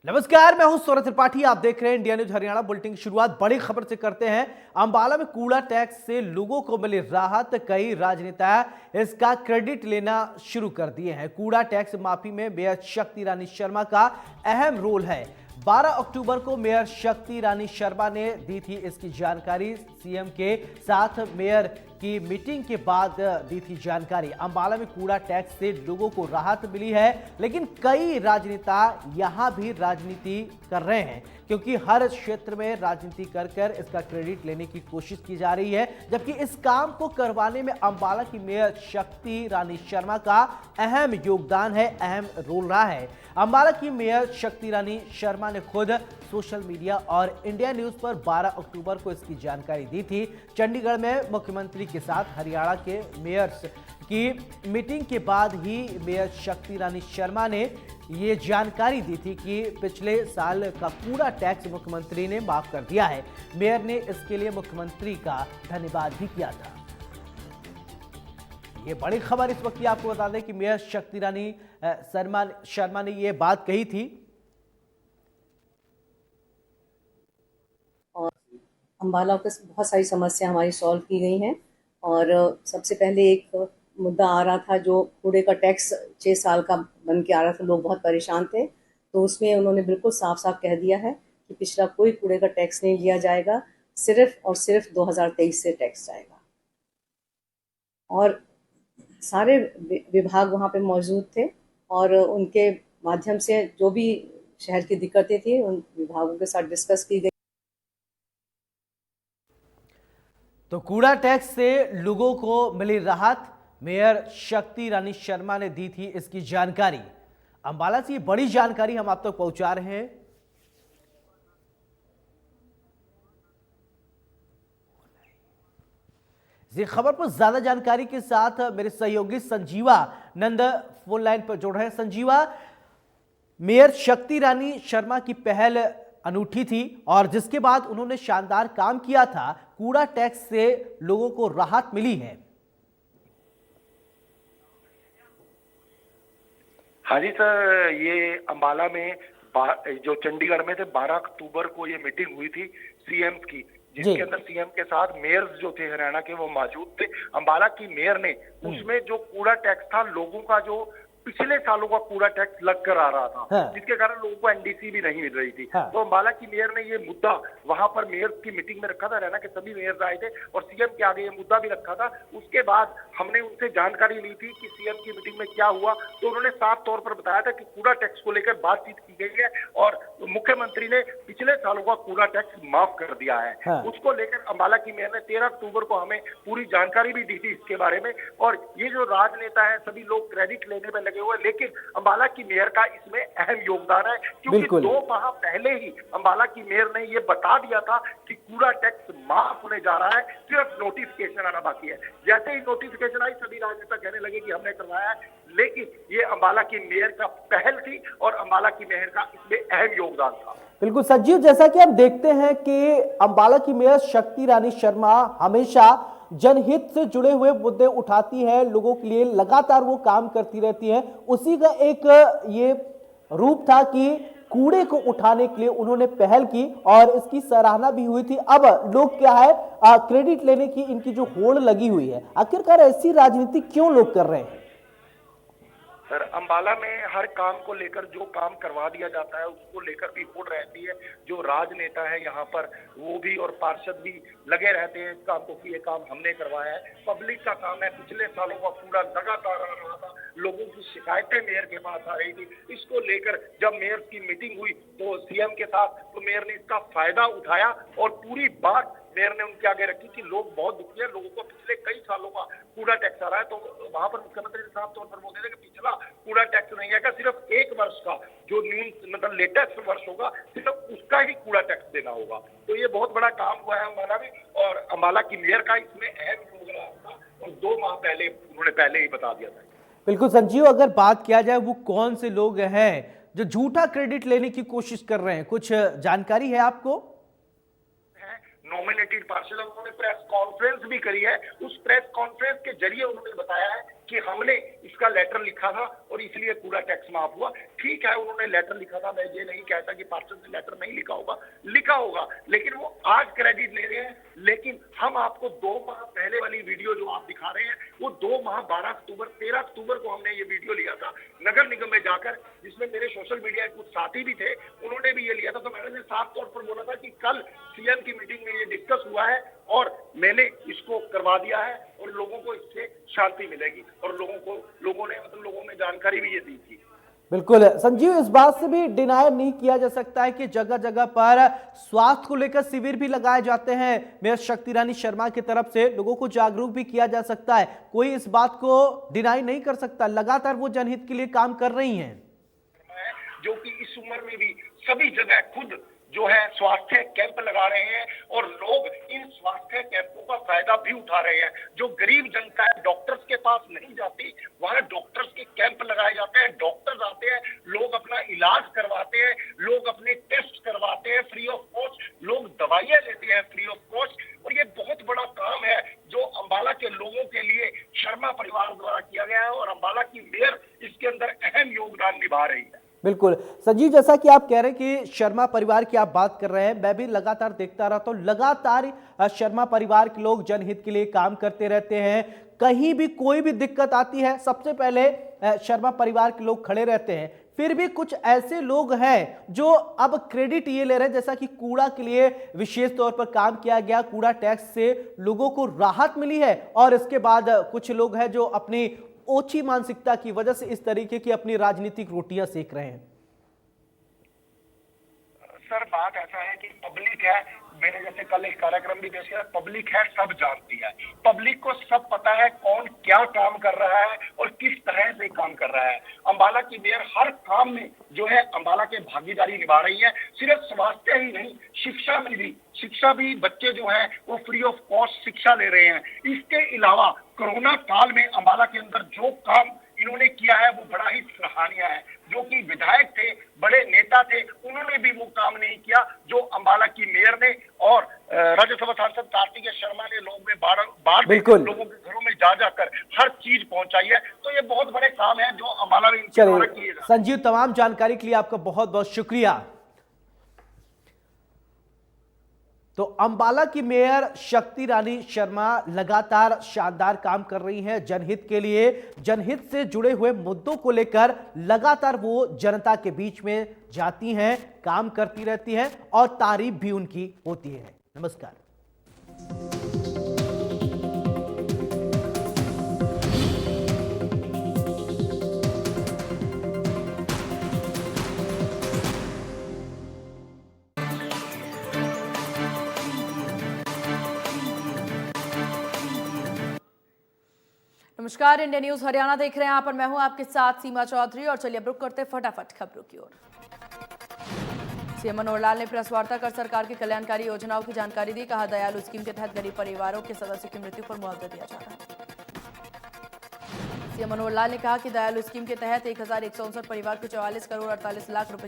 नमस्कार, मैं हूं सौरभ त्रिपाठी। आप देख रहे हैं इंडिया न्यूज हरियाणा बुलेटिन की शुरुआत बड़ी खबर से करते हैं। अंबाला में कूड़ा टैक्स से लोगों को मिली राहत। कई राजनेता इसका क्रेडिट लेना शुरू कर दिए हैं। कूड़ा टैक्स माफी में मेयर शक्ति रानी शर्मा का अहम रोल है। 12 अक्टूबर को मेयर शक्ति रानी शर्मा ने दी थी इसकी जानकारी। सीएम के साथ मेयर की मीटिंग के बाद दी थी जानकारी। अंबाला में कूड़ा टैक्स से लोगों को राहत मिली है, लेकिन कई राजनेता यहां भी राजनीति कर रहे हैं, क्योंकि हर क्षेत्र में राजनीति कर कर इसका क्रेडिट लेने की कोशिश की जा रही है। जबकि इस काम को करवाने में अंबाला की मेयर शक्ति रानी शर्मा का अहम योगदान है, अहम रोल रहा है। अंबाला की मेयर शक्ति रानी शर्मा ने खुद सोशल मीडिया और इंडिया न्यूज पर 12 अक्टूबर को इसकी जानकारी दी थी। चंडीगढ़ में मुख्यमंत्री के साथ हरियाणा के मेयर्स की मीटिंग के बाद ही मेयर शक्ति रानी शर्मा ने ये जानकारी दी थी कि पिछले साल का कूड़ा टैक्स मुख्यमंत्री ने माफ कर दिया है। मेयर ने इसके लिए मुख्यमंत्री का धन्यवाद भी किया था। ये बड़ी खबर इस वक्त आपको बता दें कि मेयर शक्ति रानी शर्मा ने ये बात कही थी। और अंबाला के बहुत सारी समस्या हमारी सॉल्व की गई हैं। और सबसे पहले एक मुद्दा आ रहा था, जो कूड़े का टैक्स 6 साल का बन के आ रहा था, लोग बहुत परेशान थे। तो उसमें उन्होंने बिल्कुल साफ साफ कह दिया है कि पिछला कोई कूड़े का टैक्स नहीं लिया जाएगा, सिर्फ और सिर्फ 2023 से टैक्स जाएगा। और सारे विभाग वहाँ पे मौजूद थे और उनके माध्यम से जो भी शहर की दिक्कतें थी उन विभागों के साथ डिस्कस की गई। तो कूड़ा टैक्स से लोगों को मिली राहत, मेयर शक्ति रानी शर्मा ने दी थी इसकी जानकारी। अंबाला से ये बड़ी जानकारी हम आप तक पहुंचा रहे हैं। इस खबर पर ज्यादा जानकारी के साथ मेरे सहयोगी संजीवा नंद फोन लाइन पर जुड़ रहे हैं। संजीवा, मेयर शक्ति रानी शर्मा की पहल अनूठी थी और जिसके बाद उन्होंने शानदार काम किया था, कूड़ा टैक्स से लोगों को राहत मिली है। हाँ जी सर, ये अंबाला में जो चंडीगढ़ में थे 12 अक्टूबर को ये मीटिंग हुई थी सीएम की, जिसके अंदर सीएम के साथ मेयर्स जो थे हरियाणा के वो मौजूद थे। अंबाला की मेयर ने उसमें जो कूड़ा टैक्स था, लोगों का जो पिछले सालों का कूड़ा टैक्स लग कर आ रहा था, हाँ। जिसके कारण लोगों को एनडीसी भी नहीं मिल रही थी। हाँ। तो अंबाला की मेयर ने ये मुद्दा वहां पर मेयर्स की मीटिंग में रखा था। हरियाणा के सभी मेयर्स आए थे और सीएम के आगे ये मुद्दा भी रखा था। उसके बाद हमने उनसे जानकारी ली थी कि सीएम की मीटिंग में क्या हुआ। तो उन्होंने साफ तौर पर बताया था कि कूड़ा टैक्स को लेकर बातचीत की गई है और मुख्यमंत्री ने पिछले सालों का कूड़ा टैक्स माफ कर दिया है। हाँ। उसको लेकर अंबाला की मेयर ने 13 अक्टूबर को हमें पूरी जानकारी भी दी थी इसके बारे में। और ये जो राजनेता है, सभी लोग क्रेडिट लेने में लगे हुए, लेकिन अंबाला की मेयर का इसमें अहम योगदान है, क्योंकि 2 माह पहले ही अंबाला की मेयर ने ये बता दिया था कि कूड़ा टैक्स माफ होने जा रहा है, सिर्फ नोटिफिकेशन आना बाकी है। जैसे ही नोटिफिकेशन आई, सभी राजनेता कहने लगे कि हमने करवाया है, लेकिन ये अंबाला की मेयर का पहल थी और अंबाला की मेयर का इसमें अहम योगदान था। बिल्कुल संजीव, जैसा कि हम देखते हैं कि अंबाला की मेयर शक्ति रानी शर्मा हमेशा जनहित से जुड़े हुए मुद्दे उठाती है, लोगों के लिए लगातार वो काम करती रहती है। उसी का एक ये रूप था कि कूड़े को उठाने के लिए उन्होंने पहल की और इसकी सराहना भी हुई थी। अब लोग क्या है, क्रेडिट लेने की इनकी जो होड़ लगी हुई है, आखिरकार ऐसी राजनीति क्यों लोग कर रहे हैं? सर, अंबाला में हर काम को लेकर जो काम करवा दिया जाता है उसको लेकर भी होड़ रहती है। जो राजनेता है यहाँ पर, वो भी और पार्षद भी लगे रहते हैं इस काम को कि ये काम हमने करवाया है। पब्लिक का काम है। पिछले सालों का पूरा लगातार आ रहा था, लोगों की शिकायतें मेयर के पास आ रही थी। इसको लेकर जब मेयर की मीटिंग हुई तो सीएम के साथ, तो मेयर ने इसका फायदा उठाया और पूरी बात मेयर ने उनके आगे रखी कि लोग बहुत दुखी है, लोगों को पिछले कई सालों का कूड़ा टैक्स आ रहा है। तो वहां पर मुख्यमंत्री ने साफ तौर पर बोले थे कि पिछला कूड़ा टैक्स नहीं आएगा, सिर्फ 1 वर्ष का जो मतलब लेटेस्ट वर्ष होगा, सिर्फ उसका ही कूड़ा टैक्स देना होगा। तो ये बहुत बड़ा काम हुआ है अंबाला में और अंबाला की मेयर का इसमें अहम योगदान था और 2 माह पहले उन्होंने पहले ही बता दिया था। बिल्कुल संजीव, अगर बात किया जाए वो कौन से लोग हैं जो झूठा क्रेडिट लेने की कोशिश कर रहे हैं, कुछ जानकारी है आपको? नॉमिनेटेड पार्षद, उन्होंने प्रेस कॉन्फ्रेंस भी करी है। उस प्रेस कॉन्फ्रेंस के जरिए उन्होंने बताया है कि हमने इसका लेटर लिखा था और इसलिए पूरा टैक्स माफ हुआ। ठीक है, उन्होंने लेटर लिखा था, मैं ये नहीं कहता कि पार्षद ने लेटर नहीं लिखा होगा, लिखा होगा, लेकिन वो आज क्रेडिट ले रहे हैं। लेकिन हम आपको 2 माह पहले वाली वीडियो जो आप दिखा रहे हैं, वो 2 माह 12 अक्टूबर 13 अक्टूबर को हमने ये वीडियो लिया था नगर निगम में जाकर, जिसमें मेरे सोशल मीडिया के कुछ साथी भी थे, उन्होंने भी ये लिया था। तो मैंने साफ तौर पर बोला था कि कल सीएम की मीटिंग में ये डिस्कस हुआ है और मैंने इसको करवा दिया है और लोगों को इससे शांति मिलेगी, और लोगों ने जानकारी भी ये दी थी। बिल्कुल संजीव, इस बात से भी डिनाई नहीं किया जा सकता है कि जगह जगह पर स्वास्थ्य को लेकर शिविर भी लगाए जाते हैं। मेयर शक्ति रानी शर्मा की तरफ से लोगों को जागरूक भी किया जा सकता है, कोई इस बात को डिनाई नहीं कर सकता। लगातार वो जनहित के लिए काम कर रही हैं, जो कि इस उम्र में भी सभी जगह खुद जो है स्वास्थ्य कैंप लगा रहे हैं और लोग इन स्वास्थ्य कैंपों का फायदा भी उठा रहे हैं। जो गरीब जनता है, डॉक्टर्स के पास नहीं जाती, वहां डॉक्टर्स के कैंप लगाए जाते हैं, डॉक्टर्स आते हैं, लोग अपना इलाज करवाते हैं, लोग अपने टेस्ट करवाते हैं फ्री ऑफ कॉस्ट, लोग दवाइयां लेते हैं फ्री ऑफ कॉस्ट। और ये बहुत बड़ा काम है जो अंबाला के लोगों के लिए शर्मा परिवार द्वारा किया गया है, और अंबाला की मेयर इसके अंदर अहम योगदान निभा रही है। बिल्कुल संजीव, जैसा कि आप कह रहे हैं कि शर्मा परिवार की आप बात कर रहे हैं, मैं भी लगातार देखता रहता हूं, लगातार शर्मा परिवार के लोग जनहित के लिए काम करते रहते हैं। कहीं भी कोई भी दिक्कत आती है, सबसे पहले शर्मा परिवार के लोग खड़े रहते हैं। फिर भी कुछ ऐसे लोग हैं जो अब क्रेडिट ये ले रहे हैं, जैसा कि कूड़ा के लिए विशेष तौर पर काम किया गया, कूड़ा टैक्स से लोगों को राहत मिली है, और इसके बाद कुछ लोग हैं जो अपनी ओछी मानसिकता की वजह से इस तरीके की अपनी राजनीतिक रोटियां सेक रहे हैं। सर, बात ऐसा है कि पब्लिक है, मैंने जैसे कल एक कार्यक्रम भी पेश किया, पब्लिक है, सब जानती है, पब्लिक को सब पता है कौन क्या काम कर रहा है और किस तरह से काम कर रहा है। अंबाला की मेयर हर काम में जो है अंबाला के भागीदारी निभा रही है। सिर्फ स्वास्थ्य ही नहीं, शिक्षा भी बच्चे जो हैं वो फ्री ऑफ कॉस्ट शिक्षा ले रहे हैं। इसके अलावा कोरोना काल में अंबाला के अंदर जो काम इन्होंने किया है वो बड़ा ही सराहनीय है। जो कि विधायक थे, बड़े नेता थे, उन्होंने भी वो काम नहीं किया जो अंबाला की मेयर ने और राज्यसभा सांसद कार्तिकेय शर्मा ने लोगों में बार लोगों के घरों में जा जाकर हर चीज पहुंचाई है। तो ये बहुत बड़े काम है जो अंबाला में इनके द्वारा किए जा। संजीव, तमाम जानकारी के लिए आपका बहुत बहुत शुक्रिया। तो अंबाला की मेयर शक्ति रानी शर्मा लगातार शानदार काम कर रही हैं जनहित के लिए। जनहित से जुड़े हुए मुद्दों को लेकर लगातार वो जनता के बीच में जाती हैं, काम करती रहती हैं और तारीफ भी उनकी होती है। नमस्कार। नमस्कार, इंडिया न्यूज हरियाणा देख रहे हैं आप, और मैं हूं आपके साथ सीमा चौधरी। और चलिए अब रुक करते फटाफट खबरों की ओर। सीएम मनोहर लाल ने प्रेस वार्ता कर सरकार की कल्याणकारी योजनाओं की जानकारी दी। कहा, दयालु स्कीम के तहत गरीब परिवारों के सदस्यों की मृत्यु पर मुआवजा दिया जा रहा है। सीएम मनोहर लाल ने कहा कि दयालु स्कीम के तहत 1159 परिवार को 44 करोड़ 48 लाख रुपए की